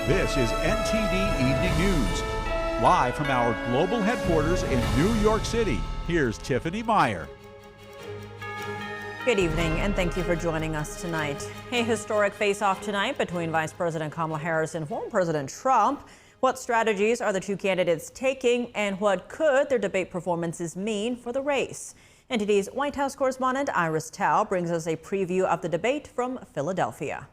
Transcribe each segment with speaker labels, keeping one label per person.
Speaker 1: This is NTD Evening News. Live from our global headquarters in New York City, here's Tiffany Meyer.
Speaker 2: Good evening, and thank you for joining us tonight. A historic face-off tonight between Vice President Kamala Harris and former President Trump. What strategies are the two candidates taking, and what could their debate performances mean for the race? NTD's White House correspondent Iris Tao brings us a preview of the debate from Philadelphia.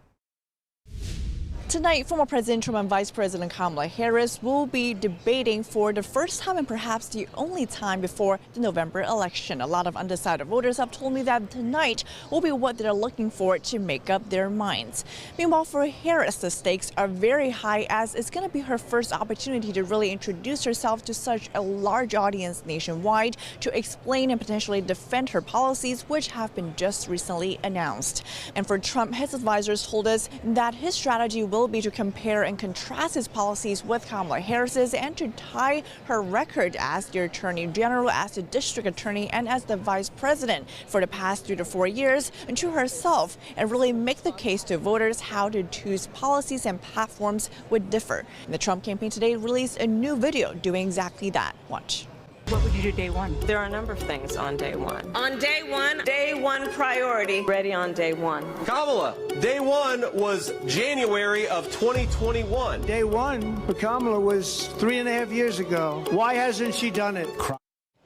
Speaker 3: Tonight, former President Trump and Vice President Kamala Harris will be debating for the first time and perhaps the only time before the November election. A lot of undecided voters have told me that tonight will be what they're looking for to make up their minds. Meanwhile, for Harris, the stakes are very high as it's going to be her first opportunity to really introduce herself to such a large audience nationwide to explain and potentially defend her policies, which have been just recently announced. And for Trump, his advisors told us that his strategy will be to compare and contrast his policies with Kamala Harris's and to tie her record as the Attorney General, as the District Attorney, and as the Vice President for the past 3 to 4 years into herself and really make the case to voters how to choose policies and platforms would differ. The Trump campaign today released a new video doing exactly that. Watch.
Speaker 4: What would you do day one?
Speaker 5: There are a number of things on day one. On day one priority, ready on day one.
Speaker 6: Kamala, day one was January of 2021.
Speaker 7: Day one for Kamala was 3.5 years ago. Why hasn't she done it?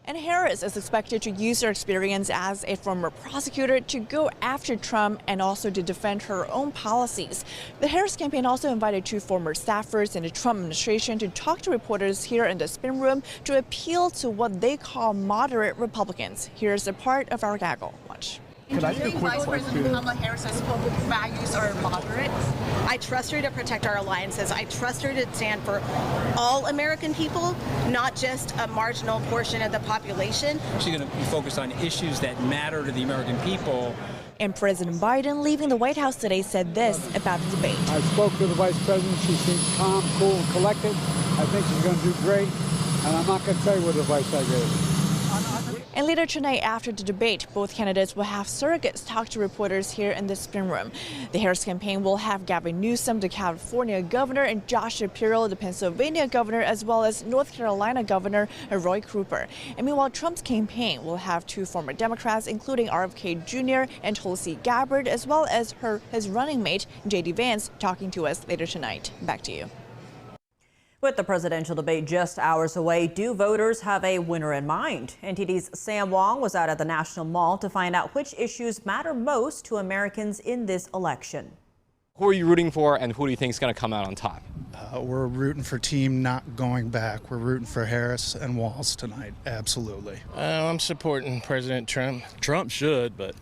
Speaker 3: And Harris is expected to use her experience as a former prosecutor to go after Trump and also to defend her own policies. The Harris campaign also invited 2 former staffers in the Trump administration to talk to reporters here in the spin room to appeal to what they call moderate Republicans. Here's a part of our gaggle. Watch.
Speaker 8: Could I ask a quick Vice President Kamala Harris has spoken values are moderate. I trust her to protect our alliances. I trust her to stand for all American people, not just a marginal portion of the population.
Speaker 9: She's going to be focused on issues that matter to the American people.
Speaker 3: And President Biden, leaving the White House today, said this about the debate.
Speaker 10: I spoke to the Vice President. She seems calm, cool, and collected. I think she's going to do great. And I'm not going to tell you what advice I gave.
Speaker 3: And later tonight, after the debate, both candidates will have surrogates talk to reporters here in the spin room. The Harris campaign will have Gavin Newsom, the California governor, and Josh Shapiro, the Pennsylvania governor, as well as North Carolina governor Roy Cooper. And meanwhile, Trump's campaign will have 2 former Democrats, including RFK Jr. and Tulsi Gabbard, as well as his running mate, J.D. Vance, talking to us later tonight. Back to you.
Speaker 2: With the presidential debate just hours away, do voters have a winner in mind? NTD's Sam Wong was out at the National Mall to find out which issues matter most to Americans in this election.
Speaker 11: Who are you rooting for, and who do you think is going to come out on top?
Speaker 12: We're rooting for team not going back. We're rooting for Harris and Walz tonight. Absolutely.
Speaker 13: I'm supporting President Trump.
Speaker 14: Trump should, but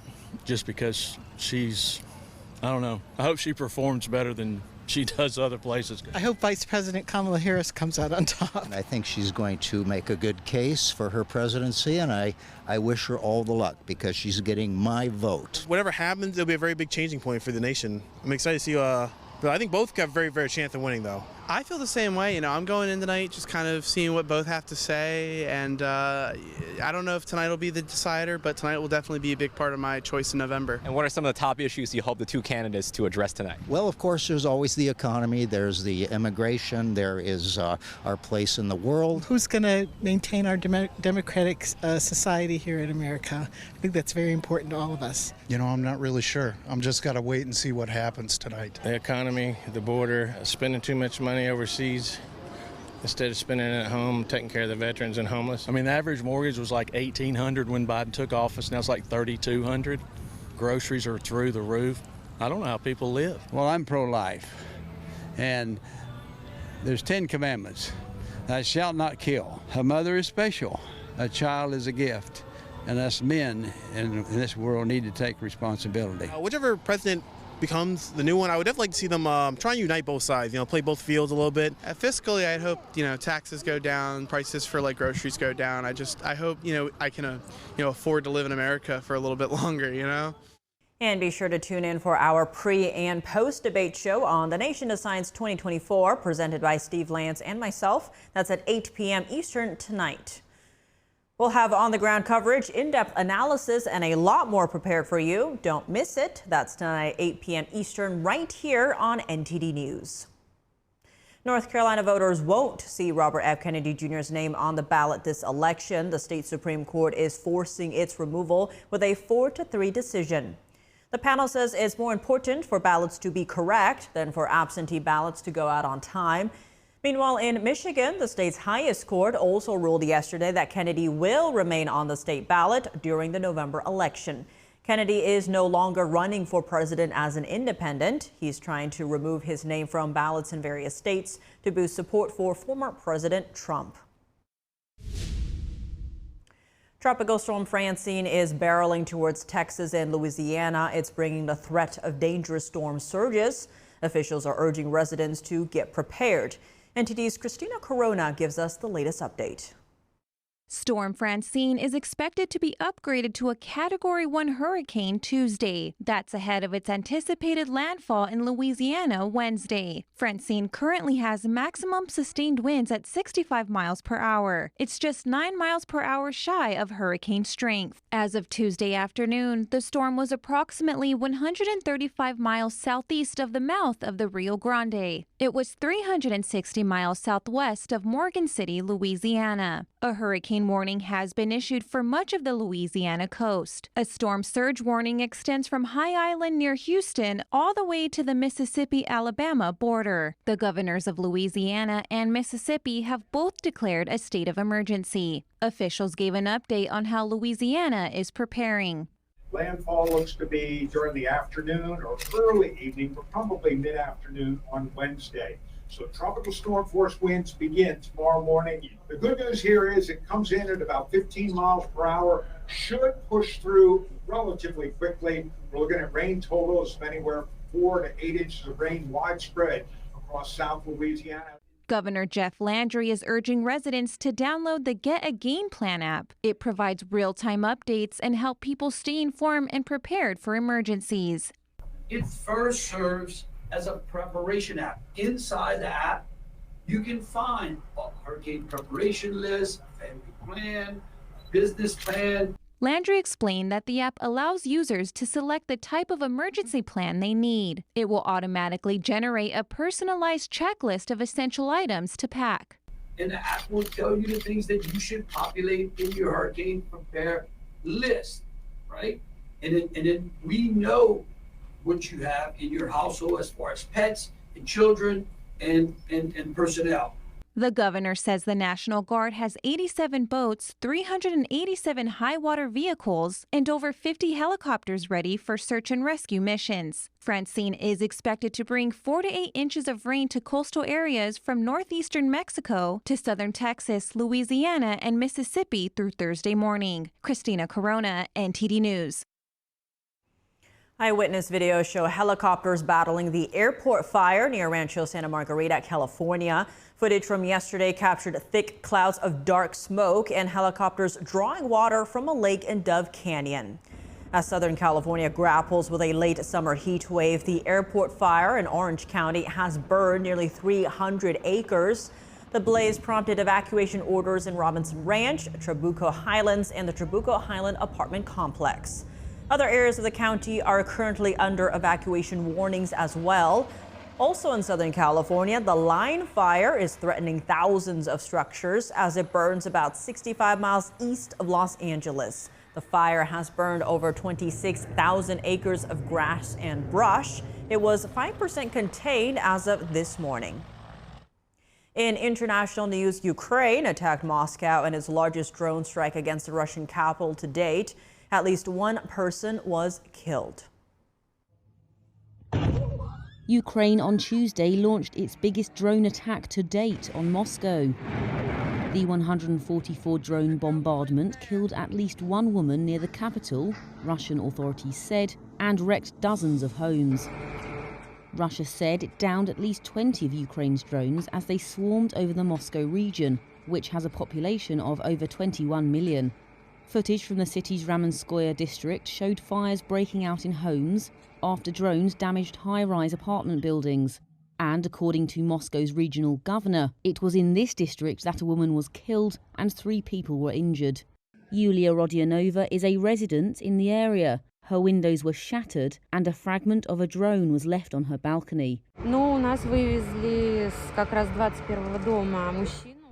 Speaker 14: just because I don't know. I hope she performs better than she does other places.
Speaker 15: I hope Vice President Kamala Harris comes out on top.
Speaker 16: I think she's going to make a good case for her presidency, and I wish her all the luck because she's getting my vote.
Speaker 17: Whatever happens, it'll be a very big changing point for the nation. I'm excited to see but I think both got very, very chance of winning, though.
Speaker 18: I feel the same way. I'm going in tonight just kind of seeing what both have to say, and I don't know if tonight will be the decider, but tonight will definitely be a big part of my choice in November.
Speaker 11: And what are some of the top issues you hope the two candidates to address tonight?
Speaker 16: Well, of course, there's always the economy, there's the immigration, there is our place in the world.
Speaker 15: Who's going to maintain our democratic society here in America? I think that's very important to all of us.
Speaker 12: I'm not really sure. I'm just got to wait and see what happens tonight.
Speaker 13: The economy, the border, spending too much money overseas instead of spending it at home, taking care of the veterans and homeless.
Speaker 14: I mean, the average mortgage was like $1,800 when Biden took office. Now it's like $3,200. Groceries are through the roof. I don't know how people live.
Speaker 19: Well, I'm pro-life, and there's 10 commandments. Thou shalt not kill. A mother is special. A child is a gift. And us men in this world need to take responsibility.
Speaker 17: Whichever president becomes the new one, I would definitely like to see them try and unite both sides, play both fields a little bit.
Speaker 18: Fiscally, I'd hope, taxes go down, prices for groceries go down. I hope, I can, afford to live in America for a little bit longer,
Speaker 2: And be sure to tune in for our pre and post debate show on The Nation Decides 2024, presented by Steve Lance and myself. That's at 8 p.m. Eastern tonight. We'll have on-the-ground coverage, in-depth analysis, and a lot more prepared for you. Don't miss it. That's tonight at 8 p.m. Eastern right here on NTD News. North Carolina voters won't see Robert F. Kennedy Jr.'s name on the ballot this election. The state Supreme Court is forcing its removal with a 4-3 decision. The panel says it's more important for ballots to be correct than for absentee ballots to go out on time. Meanwhile, in Michigan, the state's highest court also ruled yesterday that Kennedy will remain on the state ballot during the November election. Kennedy is no longer running for president as an independent. He's trying to remove his name from ballots in various states to boost support for former President Trump. Tropical storm Francine is barreling towards Texas and Louisiana. It's bringing the threat of dangerous storm surges. Officials are urging residents to get prepared. NTD's Christina Corona gives us the latest update.
Speaker 4: Storm Francine is expected to be upgraded to a Category 1 hurricane Tuesday. That's ahead of its anticipated landfall in Louisiana Wednesday. Francine currently has maximum sustained winds at 65 miles per hour. It's just 9 miles per hour shy of hurricane strength. As of Tuesday afternoon, the storm was approximately 135 miles southeast of the mouth of the Rio Grande. It was 360 miles southwest of Morgan City, Louisiana. A hurricane warning has been issued for much of the Louisiana coast. A storm surge warning extends from High Island near Houston all the way to the Mississippi-Alabama border. The governors of Louisiana and Mississippi have both declared a state of emergency. Officials gave an update on how Louisiana is preparing.
Speaker 20: Landfall looks to be during the afternoon or early evening, but probably mid-afternoon on Wednesday. So tropical storm force winds begin tomorrow morning. The good news here is it comes in at about 15 miles per hour, should push through relatively quickly. We're looking at rain totals of anywhere from 4 to 8 inches of rain widespread across South Louisiana.
Speaker 4: Governor Jeff Landry is urging residents to download the Get a Game Plan app. It provides real-time updates and help people stay informed and prepared for emergencies.
Speaker 21: It first serves as a preparation app. Inside the app, you can find a hurricane preparation list, a family plan, a business plan.
Speaker 4: Landry explained that the app allows users to select the type of emergency plan they need. It will automatically generate a personalized checklist of essential items to pack.
Speaker 21: And the app will tell you the things that you should populate in your hurricane prepare list, right? And then we know what you have in your household as far as pets and children and personnel.
Speaker 4: The governor says the National Guard has 87 boats, 387 high water vehicles, and over 50 helicopters ready for search and rescue missions. Francine is expected to bring 4 to 8 inches of rain to coastal areas from northeastern Mexico to southern Texas, Louisiana, and Mississippi through Thursday morning. Christina Corona, NTD News.
Speaker 2: Eyewitness videos show helicopters battling the airport fire near Rancho Santa Margarita, California. Footage from yesterday captured thick clouds of dark smoke and helicopters drawing water from a lake in Dove Canyon. As Southern California grapples with a late summer heat wave, the airport fire in Orange County has burned nearly 300 acres. The blaze prompted evacuation orders in Robinson Ranch, Trabuco Highlands, and the Trabuco Highland apartment complex. Other areas of the county are currently under evacuation warnings as well. Also in Southern California, the line fire is threatening thousands of structures as it burns about 65 miles east of Los Angeles. The fire has burned over 26,000 acres of grass and brush. It was 5% contained as of this morning. In international news, Ukraine attacked Moscow in its largest drone strike against the Russian capital to date. At least one person was killed.
Speaker 22: Ukraine on Tuesday launched its biggest drone attack to date on Moscow. The 144 drone bombardment killed at least one woman near the capital, Russian authorities said, and wrecked dozens of homes. Russia said it downed at least 20 of Ukraine's drones as they swarmed over the Moscow region, which has a population of over 21 million. Footage from the city's Ramenskoye district showed fires breaking out in homes after drones damaged high-rise apartment buildings. And according to Moscow's regional governor, it was in this district that a woman was killed and 3 people were injured. Yulia Rodionova is a resident in the area. Her windows were shattered and a fragment of a drone was left on her balcony.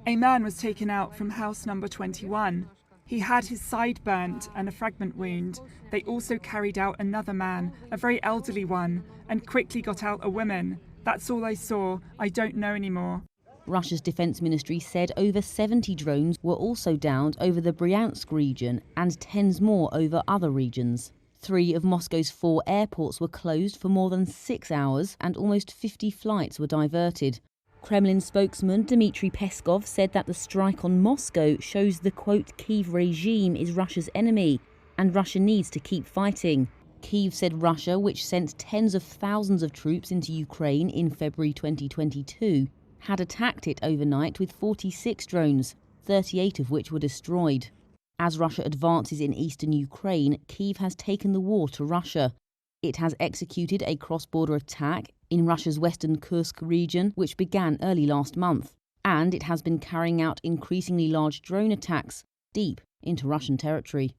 Speaker 1: A man was taken out from house number 21. He had his side burnt and a fragment wound. They also carried out another man, a very elderly one, and quickly got out a woman. That's all I saw. I don't know anymore.
Speaker 22: Russia's defense ministry said over 70 drones were also downed over the Bryansk region and tens more over other regions. 3 of Moscow's 4 airports were closed for more than 6 hours and almost 50 flights were diverted. Kremlin spokesman Dmitry Peskov said that the strike on Moscow shows the, quote, Kyiv regime is Russia's enemy and Russia needs to keep fighting. Kyiv said Russia, which sent tens of thousands of troops into Ukraine in February 2022, had attacked it overnight with 46 drones, 38 of which were destroyed. As Russia advances in eastern Ukraine, Kyiv has taken the war to Russia. It has executed a cross-border attack in Russia's western Kursk region, which began early last month. And it has been carrying out increasingly large drone attacks deep into Russian territory.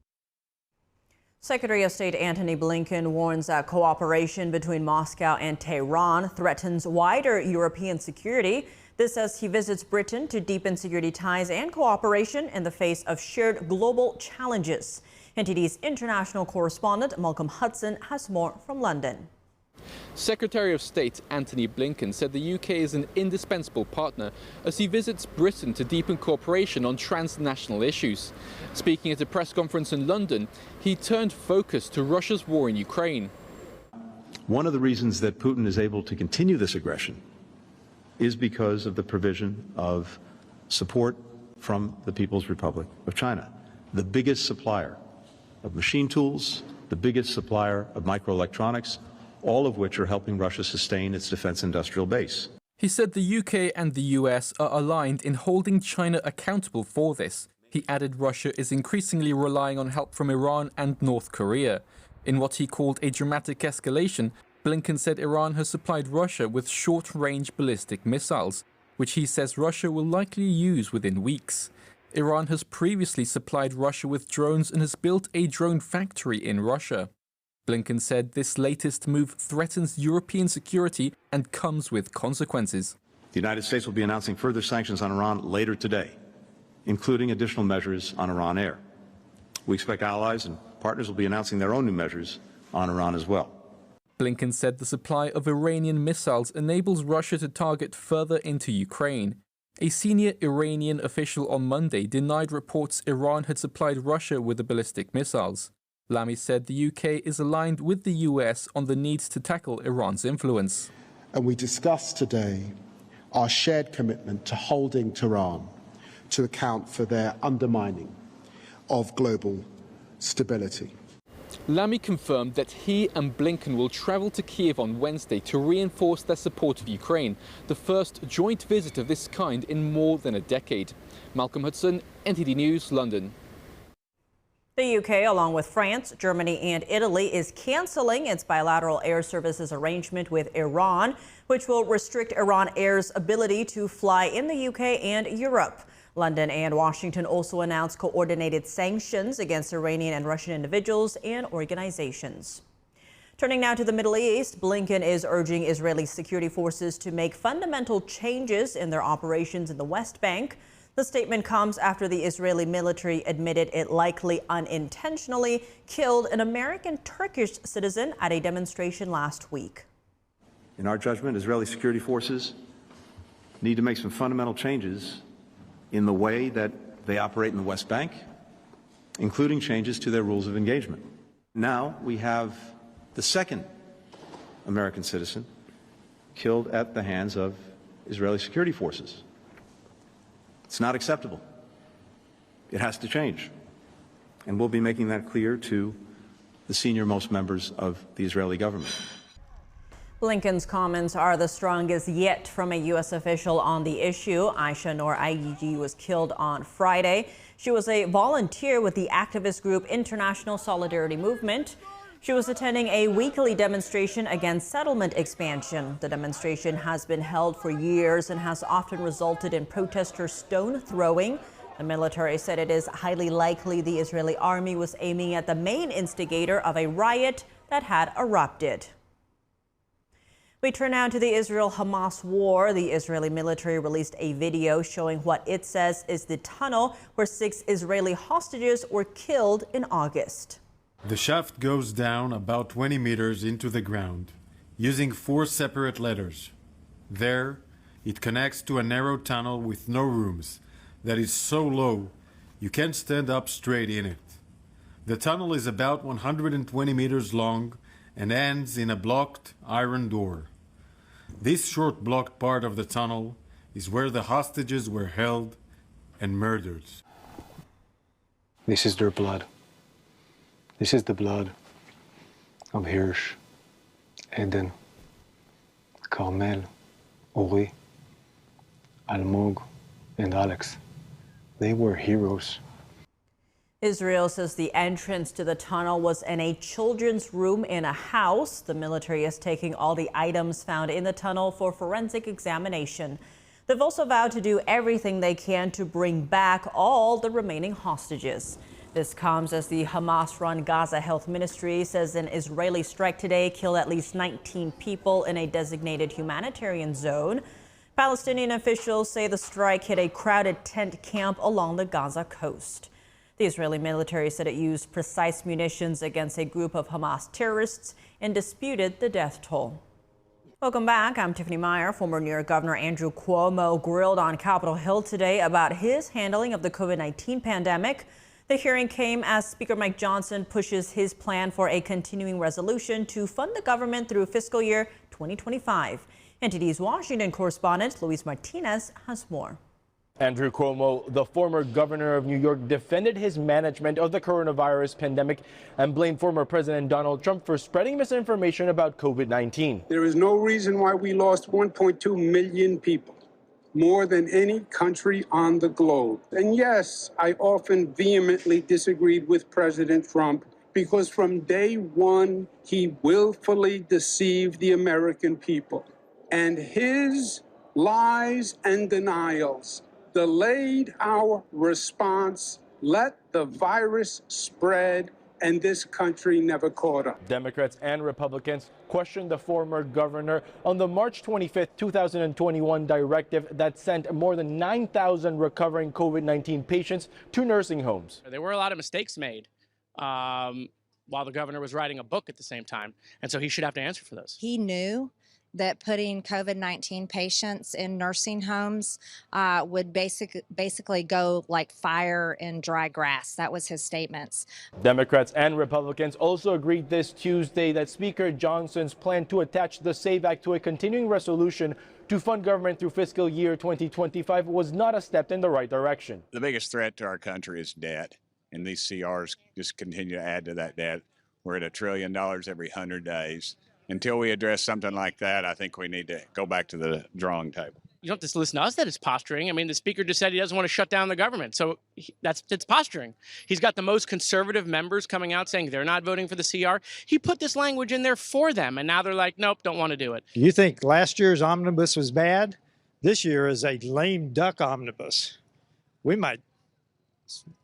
Speaker 2: Secretary of State Antony Blinken warns that cooperation between Moscow and Tehran threatens wider European security. This as he visits Britain to deepen security ties and cooperation in the face of shared global challenges. NTD's international correspondent Malcolm Hudson has more from London.
Speaker 5: Secretary of State Antony Blinken said the UK is an indispensable partner as he visits Britain to deepen cooperation on transnational issues. Speaking at a press conference in London, he turned focus to Russia's war in Ukraine.
Speaker 23: One of the reasons that Putin is able to continue this aggression is because of the provision of support from the People's Republic of China, the biggest supplier of machine tools, the biggest supplier of microelectronics, all of which are helping Russia sustain its defense industrial base.
Speaker 5: He said the UK and the US are aligned in holding China accountable for this. He added Russia is increasingly relying on help from Iran and North Korea. In what he called a dramatic escalation, Blinken said Iran has supplied Russia with short-range ballistic missiles, which he says Russia will likely use within weeks. Iran has previously supplied Russia with drones and has built a drone factory in Russia. Blinken said this latest move threatens European security and comes with consequences.
Speaker 23: The United States will be announcing further sanctions on Iran later today, including additional measures on Iran Air. We expect allies and partners will be announcing their own new measures on Iran as well.
Speaker 5: Blinken said the supply of Iranian missiles enables Russia to target further into Ukraine. A senior Iranian official on Monday denied reports Iran had supplied Russia with the ballistic missiles. Lamy said the UK is aligned with the US on the need to tackle Iran's influence.
Speaker 24: And we discussed today our shared commitment to holding Tehran to account for their undermining of global stability.
Speaker 5: Lamy confirmed that he and Blinken will travel to Kiev on Wednesday to reinforce their support of Ukraine, the first joint visit of this kind in more than a decade. Malcolm Hudson, NTD News, London.
Speaker 2: The UK, along with France, Germany and Italy, is cancelling its bilateral air services arrangement with Iran, which will restrict Iran Air's ability to fly in the UK and Europe. London and Washington also announced coordinated sanctions against Iranian and Russian individuals and organizations. Turning now to the Middle East, Blinken is urging Israeli security forces to make fundamental changes in their operations in the West Bank. The statement comes after the Israeli military admitted it likely unintentionally killed an American Turkish citizen at a demonstration last week.
Speaker 23: In our judgment, Israeli security forces need to make some fundamental changes in the way that they operate in the West Bank, including changes to their rules of engagement. Now we have the second American citizen killed at the hands of Israeli security forces. It's not acceptable. It has to change. And we'll be making that clear to the senior-most members of the Israeli government.
Speaker 2: Blinken's comments are the strongest yet from a U.S. official on the issue. Aisha Noor Aigiji was killed on Friday. She was a volunteer with the activist group International Solidarity Movement. She was attending a weekly demonstration against settlement expansion. The demonstration has been held for years and has often resulted in protesters stone throwing, The military said it is highly likely the Israeli army was aiming at the main instigator of a riot that had erupted. We turn now to the Israel-Hamas war. The Israeli military released a video showing what it says is the tunnel where 6 Israeli hostages were killed in August.
Speaker 6: The shaft goes down about 20 meters into the ground, using 4 separate ladders. There, it connects to a narrow tunnel with no rooms that is so low you can't stand up straight in it. The tunnel is about 120 meters long and ends in a blocked iron door. This short blocked part of the tunnel is where the hostages were held and murdered.
Speaker 7: This is their blood. This is the blood of Hirsch, Eden, Carmel, Ori, Almog, and Alex. They were heroes.
Speaker 2: Israel says the entrance to the tunnel was in a children's room in a house. The military is taking all the items found in the tunnel for forensic examination. They've also vowed to do everything they can to bring back all the remaining hostages. This comes as the Hamas-run Gaza Health Ministry says an Israeli strike today killed at least 19 people in a designated humanitarian zone. Palestinian officials say the strike hit a crowded tent camp along the Gaza coast. The Israeli military said it used precise munitions against a group of Hamas terrorists and disputed the death toll. Welcome back. I'm Tiffany Meyer. Former New York Governor Andrew Cuomo grilled on Capitol Hill today about his handling of the COVID-19 pandemic. The hearing came as Speaker Mike Johnson pushes his plan for a continuing resolution to fund the government through fiscal year 2025. NTD's Washington correspondent Luis Martinez has more.
Speaker 8: Andrew Cuomo, the former governor of New York, defended his management of the coronavirus pandemic and blamed former President Donald Trump for spreading misinformation about COVID-19.
Speaker 9: There is no reason why we lost 1.2 million people, more than any country on the globe. And yes, I often vehemently disagreed with President Trump because from day one, he willfully deceived the American people. And his lies and denials delayed our response, let the virus spread, and this country never caught up.
Speaker 8: Democrats and Republicans questioned the former governor on the March 25, 2021 directive that sent more than 9,000 recovering COVID-19 patients to nursing homes.
Speaker 25: There were a lot of mistakes made while the governor was writing a book at the same time, and so he should have to answer for those.
Speaker 26: He knew that putting COVID-19 patients in nursing homes would basically go like fire in dry grass. That was his statements.
Speaker 8: Democrats and Republicans also agreed this Tuesday that Speaker Johnson's plan to attach the SAVE Act to a continuing resolution to fund government through fiscal year 2025 was not a step in the right direction.
Speaker 27: The biggest threat to our country is debt, and these CRs just continue to add to that debt. We're at $1 trillion every 100 days. Until we address something like that, I think we need to go back to the drawing table.
Speaker 25: You don't have to listen to us that it's posturing. I mean, the speaker just said he doesn't want to shut down the government. So it's posturing. He's got the most conservative members coming out saying they're not voting for the CR. He put this language in there for them. And now they're like, nope, don't want to do it.
Speaker 28: You think last year's omnibus was bad? This year is a lame duck omnibus. We might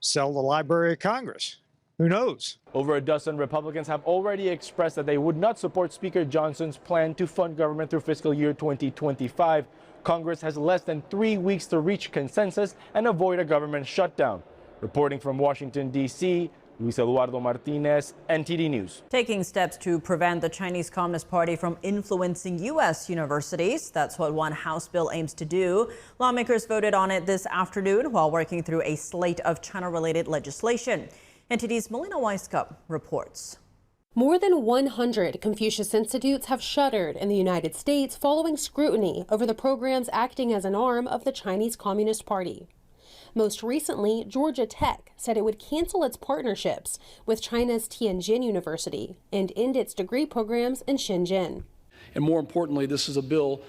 Speaker 28: sell the Library of Congress. Who knows?
Speaker 8: Over a dozen Republicans have already expressed that they would not support Speaker Johnson's plan to fund government through fiscal year 2025. Congress has less than 3 weeks to reach consensus and avoid a government shutdown. Reporting from Washington, D.C., Luis Eduardo Martinez, NTD News.
Speaker 2: Taking steps to prevent the Chinese Communist Party from influencing U.S. universities. That's what one House bill aims to do. Lawmakers voted on it this afternoon while working through a slate of China-related legislation. NTD's Melina Weiskup reports.
Speaker 29: More than 100 Confucius Institutes have shuttered in the United States following scrutiny over the programs acting as an arm of the Chinese Communist Party. Most recently, Georgia Tech said it would cancel its partnerships with China's Tianjin University and end its degree programs in Shenzhen.
Speaker 30: And more importantly, this is a bill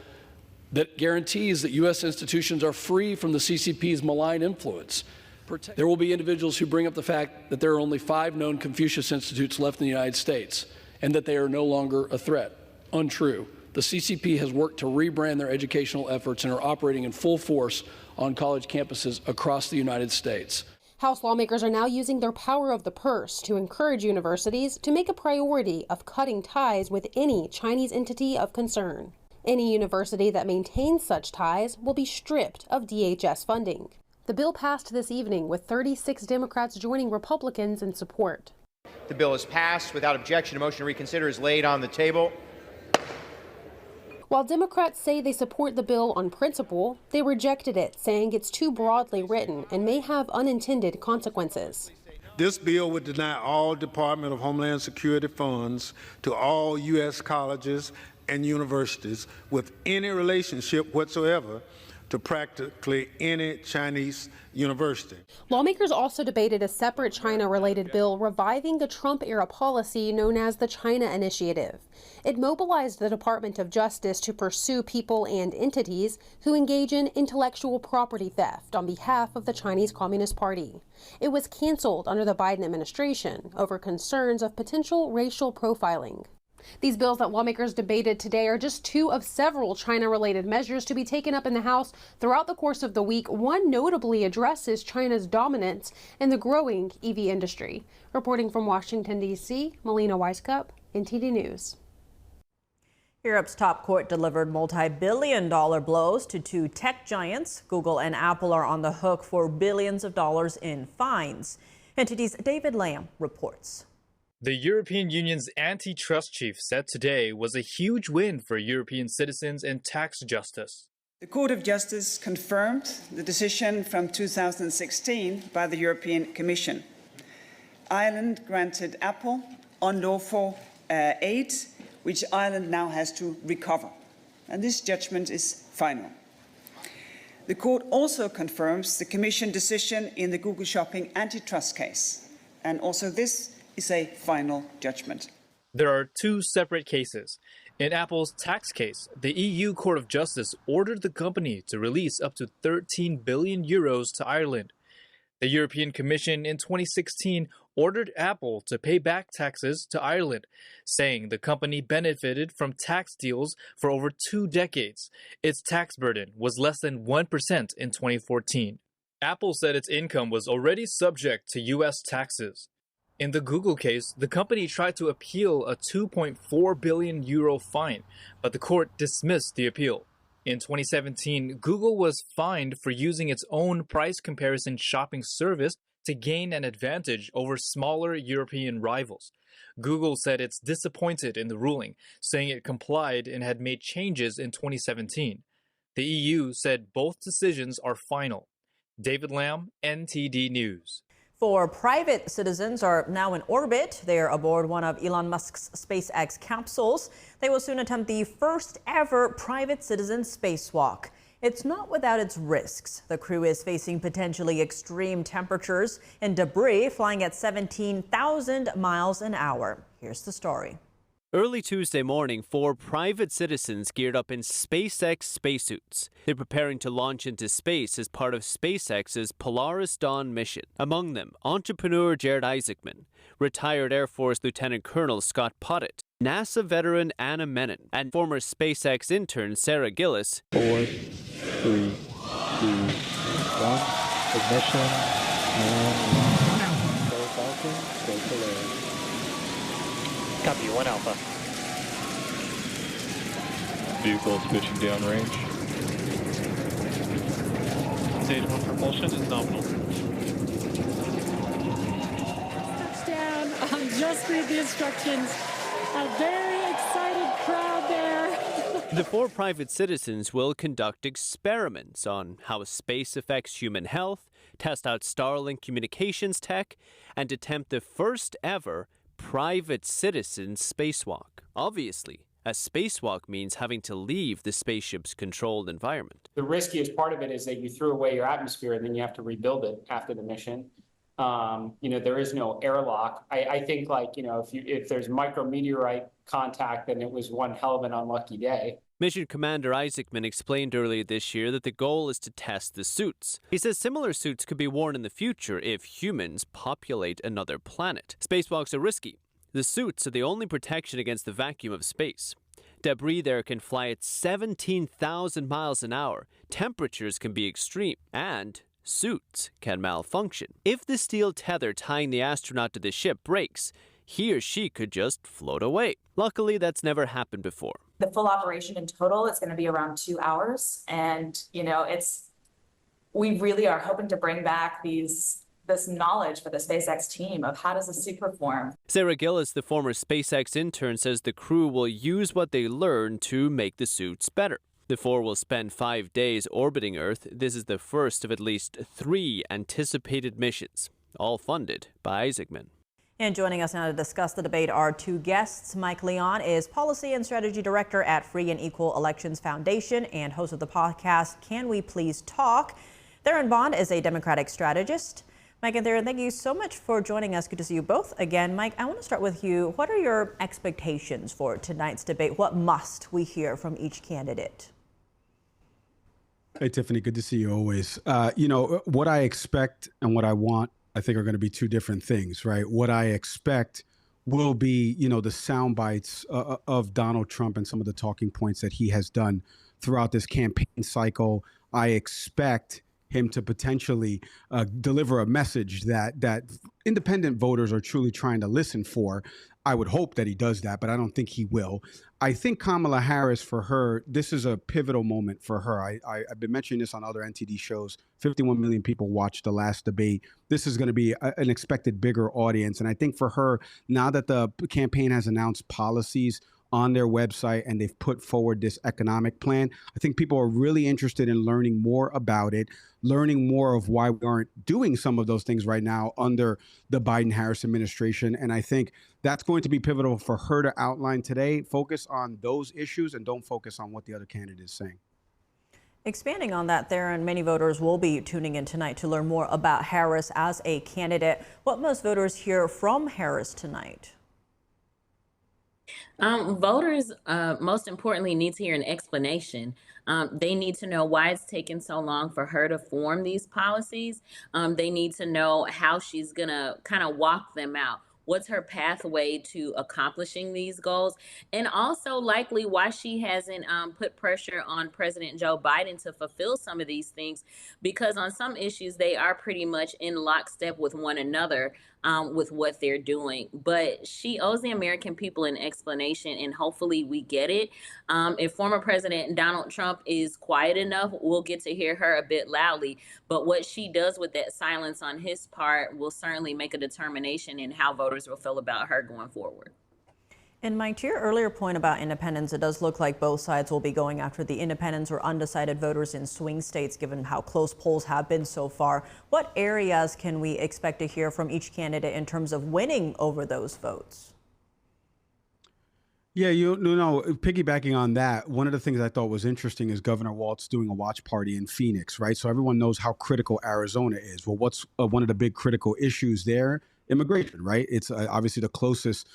Speaker 30: that guarantees that U.S. institutions are free from the CCP's malign influence. There will be individuals who bring up the fact that there are only 5 known Confucius Institutes left in the United States and that they are no longer a threat. Untrue. The CCP has worked to rebrand their educational efforts and are operating in full force on college campuses across the United States.
Speaker 29: House lawmakers are now using their power of the purse to encourage universities to make a priority of cutting ties with any Chinese entity of concern. Any university that maintains such ties will be stripped of DHS funding. The bill passed this evening with 36 Democrats joining Republicans in support.
Speaker 3: The bill is passed without objection. A motion to reconsider is laid on the table.
Speaker 29: While Democrats say they support the bill on principle, they rejected it, saying it's too broadly written and may have unintended consequences.
Speaker 10: This bill would deny all Department of Homeland Security funds to all U.S. colleges and universities with any relationship whatsoever to practically any Chinese university.
Speaker 29: Lawmakers also debated a separate China-related bill reviving the Trump-era policy known as the China Initiative. It mobilized the Department of Justice to pursue people and entities who engage in intellectual property theft on behalf of the Chinese Communist Party. It was canceled under the Biden administration over concerns of potential racial profiling. These bills that lawmakers debated today are just two of several China-related measures to be taken up in the House throughout the course of the week. One notably addresses China's dominance in the growing EV industry. Reporting from Washington, D.C., Melina Weiskup, NTD News.
Speaker 2: Europe's top court delivered multi-billion-dollar blows to two tech giants. Google and Apple are on the hook for billions of dollars in fines. NTD's David Lamb reports.
Speaker 11: The European Union's antitrust chief said today was a huge win for European citizens and tax justice.
Speaker 12: The Court of Justice confirmed the decision from 2016 by the European Commission. Ireland granted Apple unlawful aid, which Ireland now has to recover. And this judgment is final. The court also confirms the Commission decision in the Google Shopping antitrust case. And also this is a final judgment.
Speaker 11: There are two separate cases. In Apple's tax case, the EU Court of Justice ordered the company to release up to 13 billion euros to Ireland. The European Commission in 2016 ordered Apple to pay back taxes to Ireland, saying the company benefited from tax deals for over 2 decades. Its tax burden was less than 1% in 2014. Apple said its income was already subject to U.S. taxes. In the Google case, the company tried to appeal a 2.4 billion euro fine, but the court dismissed the appeal. In 2017, Google was fined for using its own price comparison shopping service to gain an advantage over smaller European rivals. Google said it's disappointed in the ruling, saying it complied and had made changes in 2017. The EU said both decisions are final. David Lamb, NTD News.
Speaker 2: 4 private citizens are now in orbit. They are aboard one of Elon Musk's SpaceX capsules. They will soon attempt the first ever private citizen spacewalk. It's not without its risks. The crew is facing potentially extreme temperatures and debris flying at 17,000 miles an hour. Here's the story.
Speaker 13: Early Tuesday morning, 4 private citizens geared up in SpaceX spacesuits. They're preparing to launch into space as part of SpaceX's Polaris Dawn mission. Among them, entrepreneur Jared Isaacman, retired Air Force Lieutenant Colonel Scott Pottit, NASA veteran Anna Menon, and former SpaceX intern Sarah Gillis.
Speaker 14: 4, 3, 2, 1, ignition, and go Falcon, go Polaris.
Speaker 15: Copy, 1 Alpha.
Speaker 14: Vehicle switching downrange.
Speaker 15: Stage 1 propulsion is nominal.
Speaker 16: Touchdown. Just read the instructions. A very excited crowd there.
Speaker 13: The 4 private citizens will conduct experiments on how space affects human health, test out Starlink communications tech, and attempt the first ever private citizen spacewalk. Obviously, a spacewalk means having to leave the spaceship's controlled environment.
Speaker 17: The riskiest part of it is that you threw away your atmosphere and then you have to rebuild it after the mission. There is no airlock. I think, if there's micrometeorite contact, then it was one hell of an unlucky day.
Speaker 13: Mission Commander Isaacman explained earlier this year that the goal is to test the suits. He says similar suits could be worn in the future if humans populate another planet. Spacewalks are risky. The suits are the only protection against the vacuum of space. Debris there can fly at 17,000 miles an hour. Temperatures can be extreme, and suits can malfunction. If the steel tether tying the astronaut to the ship breaks, he or she could just float away. Luckily, that's never happened before.
Speaker 1: The full operation in total is going to be around 2 hours. And, we really are hoping to bring back this knowledge for the SpaceX team of how does a suit perform.
Speaker 13: Sarah Gillis, the former SpaceX intern, says the crew will use what they learned to make the suits better. The four will spend 5 days orbiting Earth. This is the first of at least 3 anticipated missions, all funded by Isaacman.
Speaker 2: And joining us now to discuss the debate are 2 guests. Mike Leon is Policy and Strategy Director at Free and Equal Elections Foundation and host of the podcast, Can We Please Talk? Theron Bond is a Democratic strategist. Mike and Theron, thank you so much for joining us. Good to see you both again. Mike, I want to start with you. What are your expectations for tonight's debate? What must we hear from each candidate?
Speaker 4: Hey, Tiffany, good to see you always. What I expect and what I want, I think, are going to be 2 different things, right? What I expect will be, the sound bites of Donald Trump and some of the talking points that he has done throughout this campaign cycle. I expect him to potentially deliver a message that independent voters are truly trying to listen for. I would hope that he does that, but I don't think he will. I think Kamala Harris, for her, this is a pivotal moment for her. I've been mentioning this on other NTD shows. 51 million people watched the last debate. This is going to be an expected bigger audience. And I think for her, now that the campaign has announced policies on their website and they've put forward this economic plan, I think people are really interested in learning more about it, learning more of why we aren't doing some of those things right now under the Biden-Harris administration. And I think that's going to be pivotal for her to outline today. Focus on those issues and don't focus on what the other candidate is saying.
Speaker 2: Expanding on that, Theron, many voters will be tuning in tonight to learn more about Harris as a candidate. What must voters hear from Harris tonight?
Speaker 5: Voters, most importantly, need to hear an explanation. They need to know why it's taken so long for her to form these policies. They need to know how she's going to kind of walk them out. What's her pathway to accomplishing these goals? And also likely why she hasn't put pressure on President Joe Biden to fulfill some of these things, because on some issues, they are pretty much in lockstep with one another with what they're doing. But she owes the American people an explanation, and hopefully we get it. If former President Donald Trump is quiet enough, we'll get to hear her a bit loudly. But what she does with that silence on his part will certainly make a determination in how voters will feel about her going forward.
Speaker 2: And Mike, to your earlier point about independents, it does look like both sides will be going after the independents or undecided voters in swing states, given how close polls have been so far. What areas can we expect to hear from each candidate in terms of winning over those votes?
Speaker 4: Yeah, piggybacking on that, one of the things I thought was interesting is Governor Walz doing a watch party in Phoenix, right? So everyone knows how critical Arizona is. Well, what's one of the big critical issues there? Immigration, right? It's obviously the closest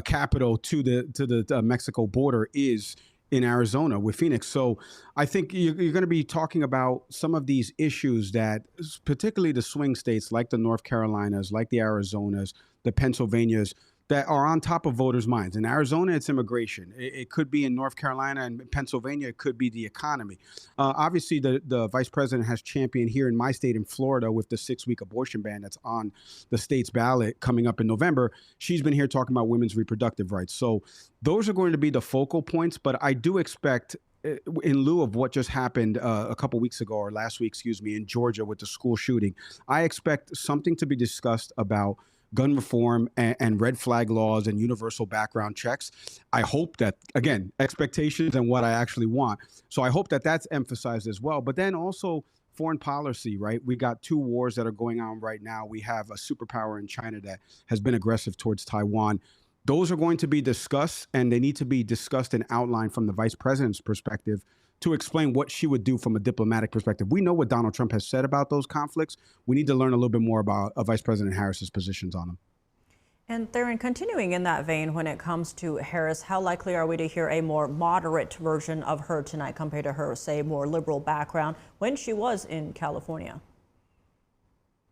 Speaker 4: capital to the Mexico border is in Arizona with Phoenix. So I think you're going to be talking about some of these issues that particularly the swing states like the North Carolinas, like the Arizonas, the Pennsylvanias, that are on top of voters' minds. In Arizona, it's immigration. It could be in North Carolina and Pennsylvania, it could be the economy. Obviously, the vice president has championed here in my state in Florida with the 6-week abortion ban that's on the state's ballot coming up in November. She's been here talking about women's reproductive rights. So those are going to be the focal points, but I do expect, in lieu of what just happened a couple weeks ago, or last week, in Georgia with the school shooting, I expect something to be discussed about gun reform and red flag laws and universal background checks. I hope that, again, expectations and what I actually want. So I hope that that's emphasized as well. But then also foreign policy, right? We got 2 wars that are going on right now. We have a superpower in China that has been aggressive towards Taiwan. Those are going to be discussed, and they need to be discussed and outlined from the vice president's perspective to explain what she would do from a diplomatic perspective. We know what Donald Trump has said about those conflicts. We need to learn a little bit more about Vice President Harris's positions on them.
Speaker 2: And Theron, continuing in that vein, when it comes to Harris, how likely are we to hear a more moderate version of her tonight compared to her, say, more liberal background when she was in California?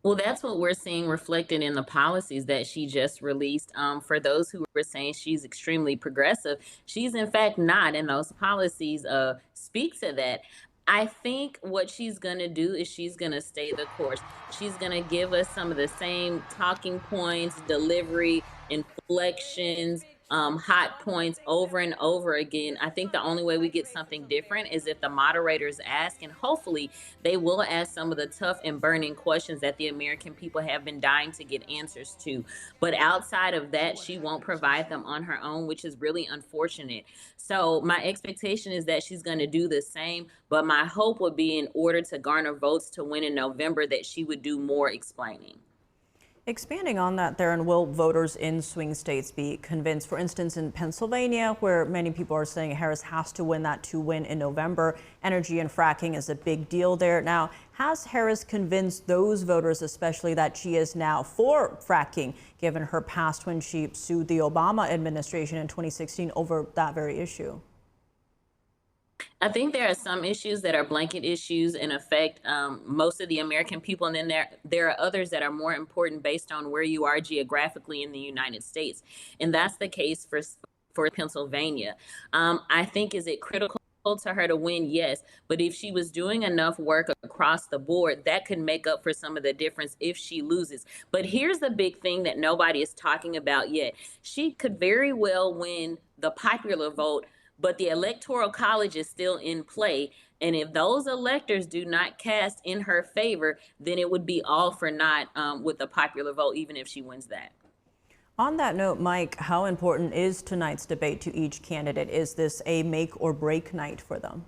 Speaker 5: Well, that's what we're seeing reflected in the policies that she just released. For those who were saying she's extremely progressive, she's in fact not, and those policies speak to that. I think what she's going to do is she's going to stay the course. She's going to give us some of the same talking points, delivery, inflections, hot points over and over again. I think the only way we get something different is if the moderators ask, and hopefully they will ask some of the tough and burning questions that the American people have been dying to get answers to. But outside of that, she won't provide them on her own, which is really unfortunate. So my expectation is that she's going to do the same, but my hope would be in order to garner votes to win in November that she would do more explaining.
Speaker 2: Expanding on that, Theron, will voters in swing states be convinced? For instance, in Pennsylvania, where many people are saying Harris has to win that to win in November, energy and fracking is a big deal there. Now, has Harris convinced those voters, especially that she is now for fracking, given her past when she sued the Obama administration in 2016 over that very issue?
Speaker 5: I think there are some issues that are blanket issues and affect most of the American people, and then there are others that are more important based on where you are geographically in the United States, and that's the case for Pennsylvania. I think, is it critical to her to win? Yes, but if she was doing enough work across the board, that could make up for some of the difference if she loses. But here's the big thing that nobody is talking about yet. She could very well win the popular vote, but the Electoral College is still in play. And if those electors do not cast in her favor, then it would be all for naught with the popular vote, even if she wins that.
Speaker 2: On that note, Mike, how important is tonight's debate to each candidate? Is this a make or break night for them?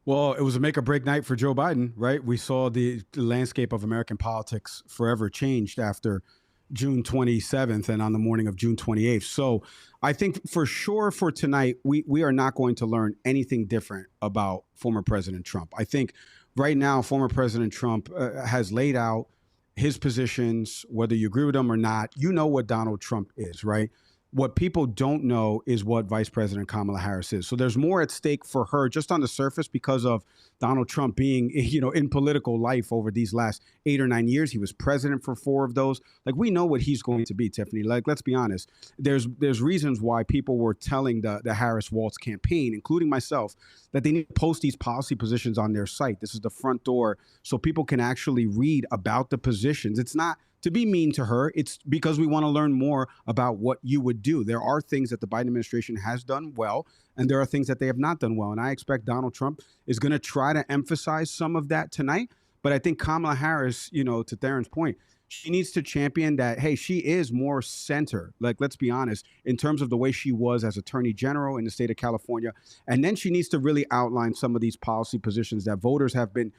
Speaker 4: Well, it was a make or break night for Joe Biden, right? We saw the landscape of American politics forever changed after June 27th and on the morning of June 28th. So I think for sure for tonight, we are not going to learn anything different about former President Trump. I think right now, former President Trump has laid out his positions, whether you agree with them or not. You know what Donald Trump is, right? What people don't know is what Vice President Kamala Harris is. So there's more at stake for her just on the surface because of Donald Trump being, in political life over these last 8 or 9 years. He was president for 4 of those. Like, we know what he's going to be, Tiffany. Like, let's be honest. There's reasons why people were telling the Harris-Walz campaign, including myself, that they need to post these policy positions on their site. This is the front door so people can actually read about the positions. It's not to be mean to her. It's because we want to learn more about what you would do. There are things that the Biden administration has done well, and there are things that they have not done well. And I expect Donald Trump is going to try to emphasize some of that tonight. But I think Kamala Harris, to Theron's point, she needs to champion that, hey, she is more center. Like, let's be honest, in terms of the way she was as Attorney General in the state of California. And then she needs to really outline some of these policy positions that voters have been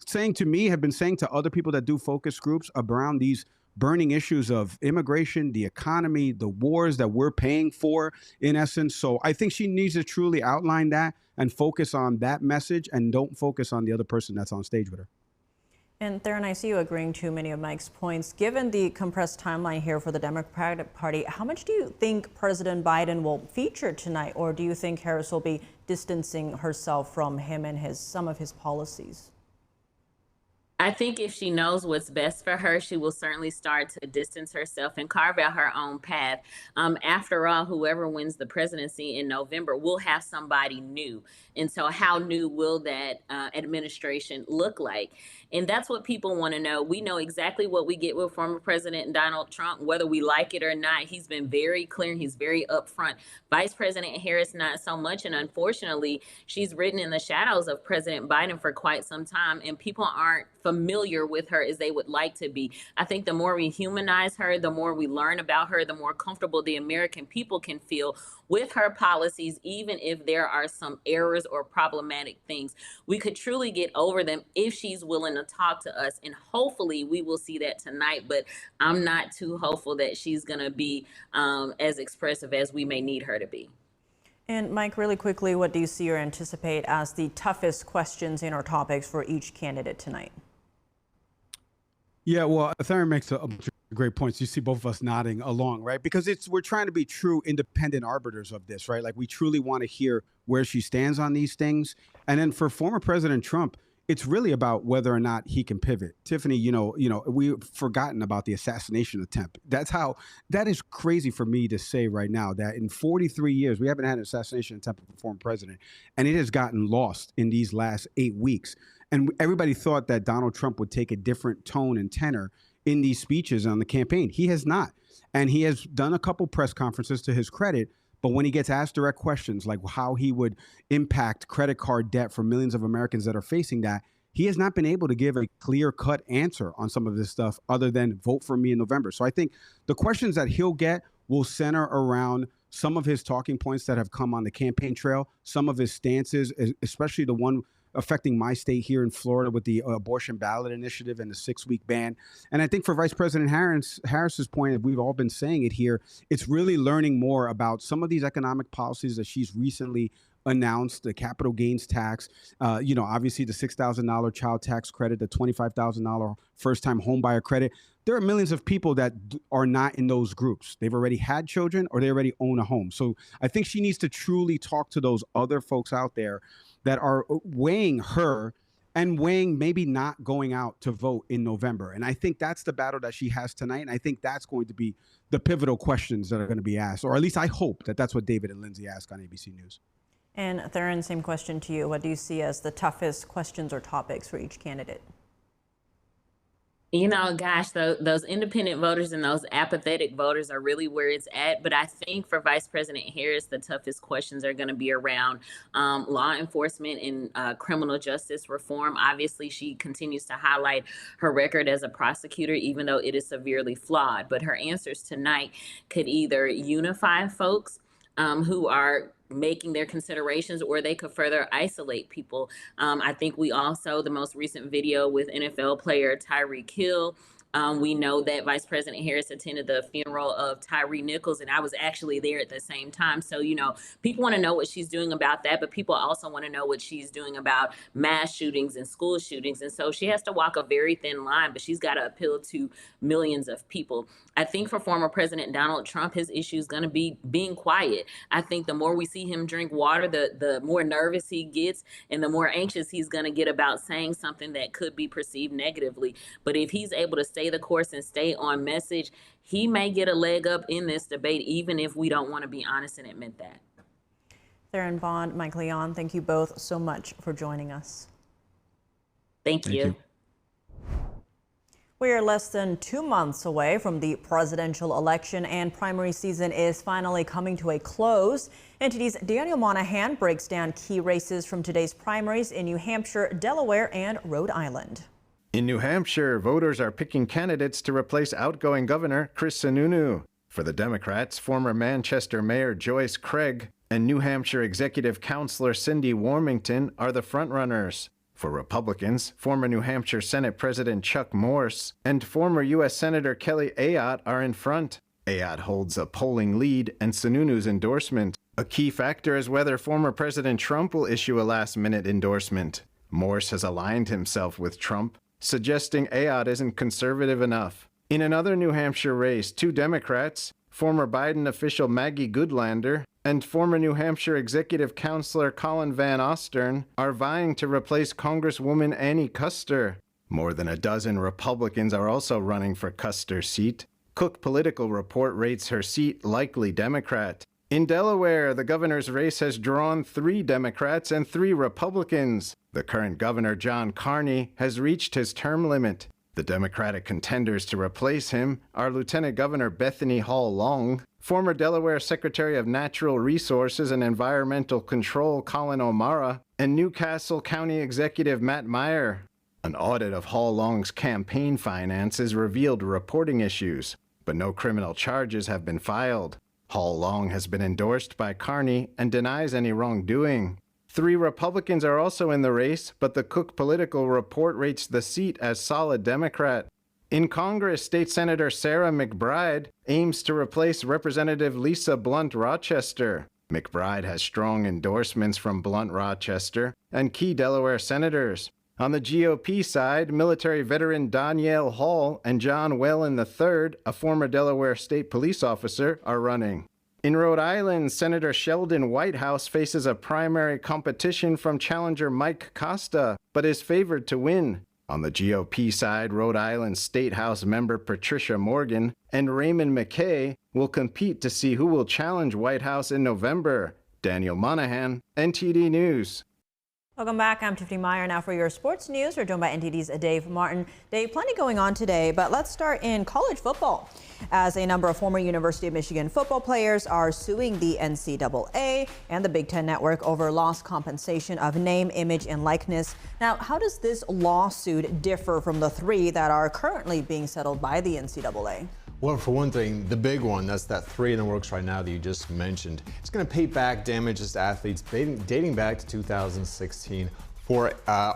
Speaker 4: saying to me, have been saying to other people that do focus groups around these burning issues of immigration, the economy, the wars that we're paying for, in essence. So I think she needs to truly outline that and focus on that message and don't focus on the other person that's on stage with her.
Speaker 2: And Theron, I see you agreeing to many of Mike's points. Given the compressed timeline here for the Democratic Party, how much do you think President Biden will feature tonight? Or do you think Harris will be distancing herself from him and some of his policies?
Speaker 5: I think if she knows what's best for her, she will certainly start to distance herself and carve out her own path. After all, whoever wins the presidency in November will have somebody new. And so how new will that administration look like? And that's what people want to know. We know exactly what we get with former President Donald Trump, whether we like it or not. He's been very clear. He's very upfront. Vice President Harris, not so much. And unfortunately, she's ridden in the shadows of President Biden for quite some time, and people aren't familiar with her as they would like to be. I think the more we humanize her, the more we learn about her, the more comfortable the American people can feel with her policies, even if there are some errors or problematic things. We could truly get over them if she's willing to talk to us, and hopefully we will see that tonight, but I'm not too hopeful that she's going to be as expressive as we may need her to be.
Speaker 2: And Mike, really quickly, what do you see or anticipate as the toughest questions or topics for each candidate tonight?
Speaker 4: Yeah, well, Theron makes a bunch of great points. You see both of us nodding along, right? Because we're trying to be true independent arbiters of this, right? Like, we truly want to hear where she stands on these things. And then for former President Trump, it's really about whether or not he can pivot. Tiffany, we've forgotten about the assassination attempt. That is crazy for me to say right now, that in 43 years, we haven't had an assassination attempt of a former president, and it has gotten lost in these last 8 weeks. And everybody thought that Donald Trump would take a different tone and tenor in these speeches on the campaign. He has not. And he has done a couple press conferences to his credit, but when he gets asked direct questions like how he would impact credit card debt for millions of Americans that are facing that, he has not been able to give a clear-cut answer on some of this stuff other than vote for me in November. So I think the questions that he'll get will center around some of his talking points that have come on the campaign trail, some of his stances, especially the one affecting my state here in Florida with the abortion ballot initiative and the 6-week ban. And I think for Vice President Harris's point, we've all been saying it here, it's really learning more about some of these economic policies that she's recently announced, the capital gains tax, obviously the $6,000 child tax credit, the $25,000 first-time homebuyer credit. There are millions of people that are not in those groups. They've already had children or they already own a home. So I think she needs to truly talk to those other folks out there that are weighing her and weighing maybe not going out to vote in November. And I think that's the battle that she has tonight. And I think that's going to be the pivotal questions that are going to be asked, or at least I hope that that's what David and Lindsay ask on ABC News.
Speaker 2: And Theron, same question to you. What do you see as the toughest questions or topics for each candidate?
Speaker 5: Gosh, those independent voters and those apathetic voters are really where it's at. But I think for Vice President Harris, the toughest questions are going to be around law enforcement and criminal justice reform. Obviously, she continues to highlight her record as a prosecutor, even though it is severely flawed. But her answers tonight could either unify folks who are making their considerations, or they could further isolate people. I think we also, the most recent video with NFL player Tyreek Hill, we know that Vice President Harris attended the funeral of Tyree Nichols, and I was actually there at the same time. So, people want to know what she's doing about that, but people also want to know what she's doing about mass shootings and school shootings. And so she has to walk a very thin line, but she's got to appeal to millions of people. I think for former President Donald Trump, his issue is going to be being quiet. I think the more we see him drink water, the more nervous he gets and the more anxious he's going to get about saying something that could be perceived negatively. But if he's able to stay the course and stay on message, he may get a leg up in this debate, even if we don't want to be honest and admit that.
Speaker 2: Theron Bond, Mike Leon, thank you both so much for joining us.
Speaker 5: Thank you.
Speaker 2: We are less than 2 months away from the presidential election, and primary season is finally coming to a close. NTD's Daniel Monahan breaks down key races from today's primaries in New Hampshire, Delaware, and Rhode Island.
Speaker 6: In New Hampshire, voters are picking candidates to replace outgoing Governor Chris Sununu. For the Democrats, former Manchester Mayor Joyce Craig and New Hampshire Executive Councilor Cindy Warmington are the frontrunners. For Republicans, former New Hampshire Senate President Chuck Morse and former U.S. Senator Kelly Ayotte are in front. Ayotte holds a polling lead and Sununu's endorsement. A key factor is whether former President Trump will issue a last-minute endorsement. Morse has aligned himself with Trump, suggesting Ayotte isn't conservative enough. In another New Hampshire race, 2 Democrats, former Biden official Maggie Goodlander and former New Hampshire Executive Councilor Colin Van Ostern, are vying to replace Congresswoman Annie Kuster. More than a dozen Republicans are also running for Kuster's seat. Cook Political Report rates her seat likely Democrat. In Delaware, the governor's race has drawn 3 Democrats and 3 Republicans. The current governor, John Carney, has reached his term limit. The Democratic contenders to replace him are Lieutenant Governor Bethany Hall Long, former Delaware Secretary of Natural Resources and Environmental Control Colin O'Mara, and Newcastle County Executive Matt Meyer. An audit of Hall Long's campaign finances revealed reporting issues, but no criminal charges have been filed. Hall Long has been endorsed by Carney and denies any wrongdoing. 3 Republicans are also in the race, but the Cook Political Report rates the seat as solid Democrat. In Congress, State Senator Sarah McBride aims to replace Representative Lisa Blunt Rochester. McBride has strong endorsements from Blunt Rochester and key Delaware senators. On the GOP side, military veteran Danielle Hall and John Whalen III, a former Delaware state police officer, are running. In Rhode Island, Senator Sheldon Whitehouse faces a primary competition from challenger Mike Costa, but is favored to win. On the GOP side, Rhode Island State House member Patricia Morgan and Raymond McKay will compete to see who will challenge Whitehouse in November. Daniel Monahan, NTD News.
Speaker 2: Welcome back. I'm Tiffany Meyer. Now for your sports news, we're joined by NTD's Dave Martin. Dave, plenty going on today, but let's start in college football, as a number of former University of Michigan football players are suing the NCAA and the Big Ten Network over lost compensation of name, image, and likeness. Now, how does this lawsuit differ from the three that are currently being settled by the NCAA?
Speaker 7: Well, for one thing, the big one, that's that three in the works right now that you just mentioned. It's going to pay back damages to athletes dating back to 2016 for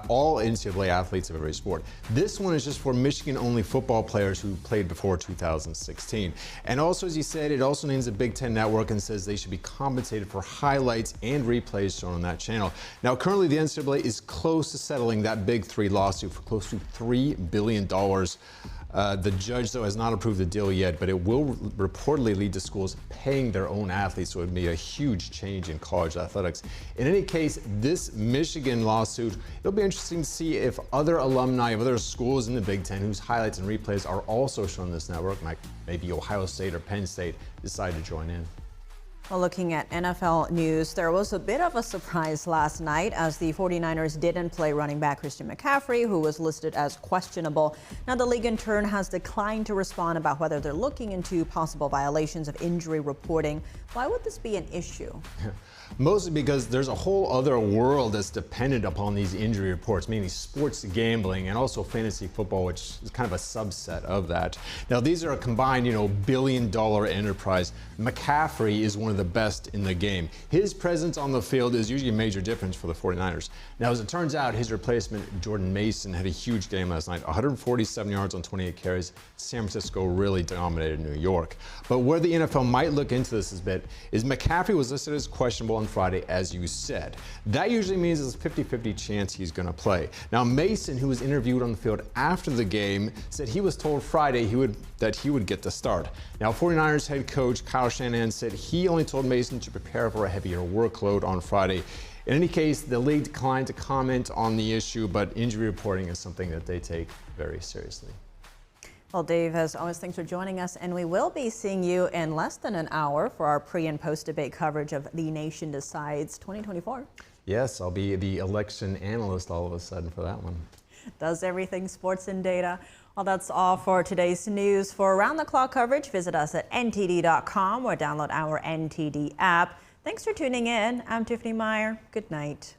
Speaker 7: all NCAA athletes of every sport. This one is just for Michigan-only football players who played before 2016. And also, as you said, it also names the Big Ten Network and says they should be compensated for highlights and replays shown on that channel. Now, currently, the NCAA is close to settling that big three lawsuit for close to $3 billion. The judge, though, has not approved the deal yet, but it will reportedly lead to schools paying their own athletes, so it would be a huge change in college athletics. In any case, this Michigan lawsuit, it'll be interesting to see if other alumni of other schools in the Big Ten whose highlights and replays are also shown on this network, like maybe Ohio State or Penn State, decide to join in.
Speaker 2: Well, looking at NFL news, there was a bit of a surprise last night as the 49ers didn't play running back Christian McCaffrey, who was listed as questionable. Now, the league in turn has declined to respond about whether they're looking into possible violations of injury reporting. Why would this be an issue?
Speaker 7: Mostly because there's a whole other world that's dependent upon these injury reports, mainly sports gambling and also fantasy football, which is kind of a subset of that. Now, these are a combined, billion-dollar enterprise. McCaffrey is one of the best in the game. His presence on the field is usually a major difference for the 49ers. Now, as it turns out, his replacement, Jordan Mason, had a huge game last night, 147 yards on 28 carries. San Francisco really dominated New York. But where the NFL might look into this a bit is McCaffrey was listed as questionable on Friday, as you said. That usually means there's a 50-50 chance he's going to play. Now, Mason, who was interviewed on the field after the game, said he was told Friday that he would get the start. Now, 49ers head coach Kyle Shanahan said he only told Mason to prepare for a heavier workload on Friday. In any case, the league declined to comment on the issue, but injury reporting is something that they take very seriously.
Speaker 2: Well, Dave, as always, thanks for joining us, and we will be seeing you in less than an hour for our pre- and post-debate coverage of The Nation Decides 2024.
Speaker 7: Yes, I'll be the election analyst all of a sudden for that one.
Speaker 2: Does everything sports and data. Well, that's all for today's news. For around-the-clock coverage, visit us at ntd.com or download our NTD app. Thanks for tuning in. I'm Tiffany Meyer. Good night.